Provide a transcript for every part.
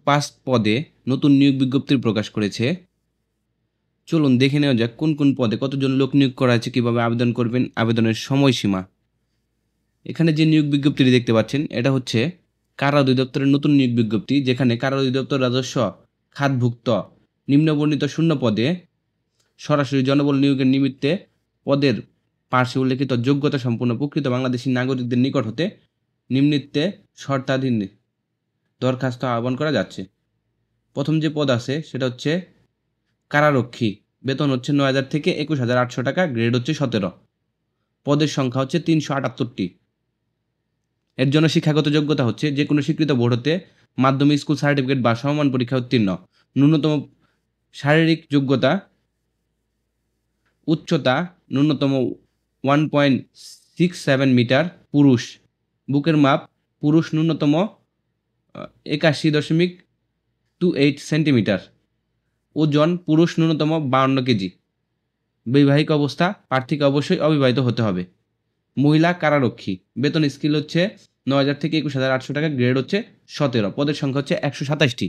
5 পদে নতুন নিয়োগ বিজ্ঞপ্তি প্রকাশ করেছে। চলুন দেখে নেওয়া যাক কোন কোন পদে কতজন লোক নিয়োগ করা আছে, কিভাবে আবেদন করবেন, আবেদনের সময়সীমা। এখানে যে নিয়োগ বিজ্ঞপ্তিটি দেখতে পাচ্ছেন এটা হচ্ছে কারা অধিদপ্তরের নতুন নিয়োগ বিজ্ঞপ্তি, যেখানে কারা অধিদপ্তর রাজস্ব খাতভুক্ত নিম্নবর্ণিত শূন্য পদে সরাসরি জনবল নিয়োগের নিমিত্তে পদের পার্শ্বে উল্লেখিত যোগ্যতা সম্পন্ন প্রকৃত বাংলাদেশী নাগরিকদের নিকট হতে নিম্নিতে শর্তাধীন দরখাস্ত আহ্বান করা যাচ্ছে। প্রথম যে পদ আছে সেটা হচ্ছে কারারক্ষী, বেতন হচ্ছে 9,000 থেকে 21,800 টাকা, গ্রেড হচ্ছে 17, পদের সংখ্যা হচ্ছে 378টি। এর জন্য শিক্ষাগত যোগ্যতা হচ্ছে যে কোনো স্বীকৃত বোর্ড হতে মাধ্যমিক, স্কুল সার্টিফিকেট বা সমমান পরীক্ষা উত্তীর্ণ। ন্যূনতম শারীরিক যোগ্যতা উচ্চতা ন্যূনতম 1.67 মিটার পুরুষ, বুকের মাপ পুরুষ ন্যূনতম 81.28 সেন্টিমিটার, ওজন পুরুষ ন্যূনতম 52 কেজি। বৈবাহিক অবস্থা প্রার্থীকে অবশ্যই অবিবাহিত হতে হবে। মহিলা কারারক্ষী, বেতন স্কেল হচ্ছে 9,000 থেকে 21,800 টাকা, গ্রেড হচ্ছে 17, পদের সংখ্যা হচ্ছে 127টি।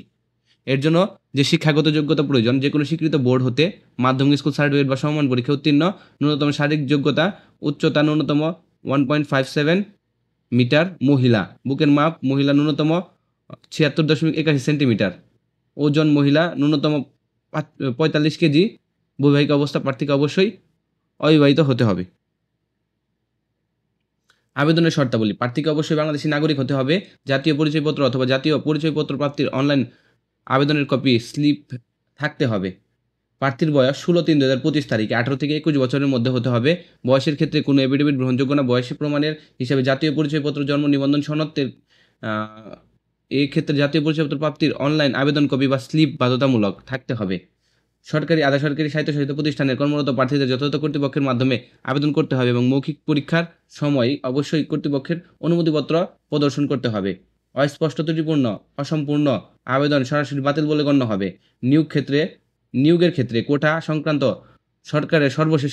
এর জন্য যে শিক্ষাগত যোগ্যতা প্রয়োজন যে কোনো স্বীকৃত বোর্ড হতে মাধ্যমিক, স্কুল সার্টিফিকেট বা সমমান পরীক্ষা উত্তীর্ণ। ন্যূনতম শারীরিক যোগ্যতা উচ্চতা ন্যূনতম 1.57 মিটার মহিলা, বুকের মাপ মহিলা ন্যূনতম 76.81 সেন্টিমিটার, ওজন মহিলা ন্যূনতম 45 কেজি। বৈবাহিক অবস্থা প্রার্থীকে অবশ্যই অবিবাহিত হতে হবে। আবেদনের শর্তাবলী: প্রার্থীকে অবশ্যই বাংলাদেশী নাগরিক হতে হবে। জাতীয় পরিচয়পত্র অথবা জাতীয় পরিচয়পত্র প্রাপ্তির অনলাইন আবেদনের কপি স্লিপ থাকতে হবে। প্রার্থীর বয়স 16/3/2025 তারিখে 18 থেকে 21 বছরের মধ্যে হতে হবে। বয়সের ক্ষেত্রে কোনো এফিডেভিট গ্রহণযোগ্য না। বয়সী প্রমাণের হিসাবে জাতীয় পরিচয়পত্র, জন্ম নিবন্ধন সনদের এই ক্ষেত্রে জাতীয় পরিচয়পত্র প্রাপ্তির অনলাইন আবেদন কপি বা স্লিপ বাধ্যতামূলক থাকতে হবে। সরকারি, আধা সরকারি, স্বায়ত্তশাসিত প্রতিষ্ঠানের কর্মরত প্রার্থীদের যথাযথ কর্তৃপক্ষের মাধ্যমে আবেদন করতে হবে এবং মৌখিক পরীক্ষার সময় অবশ্যই কর্তৃপক্ষের অনুমতিপত্র প্রদর্শন করতে হবে। অস্পষ্ট, ত্রুটিপূর্ণ, অসম্পূর্ণ আবেদন সরাসরি বাতিল বলে গণ্য হবে। নিয়োগের ক্ষেত্রে কোটা সংক্রান্ত সরকারের সর্বশেষ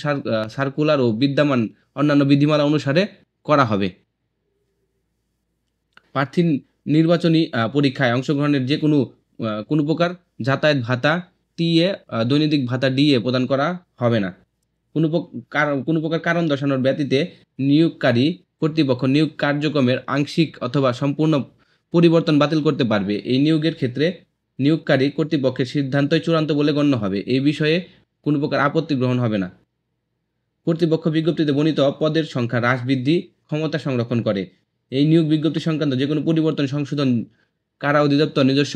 সার্কুলার ও বিদ্যমান অন্যান্য বিধিমালা অনুসারে করা হবে। প্রার্থীর নির্বাচনী পরীক্ষায় অংশগ্রহণের যে কোনো প্রকার যাতায়াত ভাতা, টিএ, দৈনিক ভাতা, ডিএ প্রদান করা হবে না। কোনো প্রকার কারণ দর্শানোর ব্যতীতে নিয়োগকারী কর্তৃপক্ষ নিয়োগ কার্যক্রমের আংশিক অথবা সম্পূর্ণ পরিবর্তন বাতিল করতে পারবে। এই নিয়োগের ক্ষেত্রে নিয়োগকারী কর্তৃপক্ষের সিদ্ধান্তই চূড়ান্ত বলে গণ্য হবে। এই বিষয়ে কোনো প্রকার আপত্তি গ্রহণ হবে না। কর্তৃপক্ষ বিজ্ঞপ্তিতে বর্ণিত পদের সংখ্যা হ্রাস বৃদ্ধি ক্ষমতা সংরক্ষণ করে। এই নিয়োগ বিজ্ঞপ্তি সংক্রান্ত যে কোনো পরিবর্তন সংশোধন কারা অধিদপ্তর নিজস্ব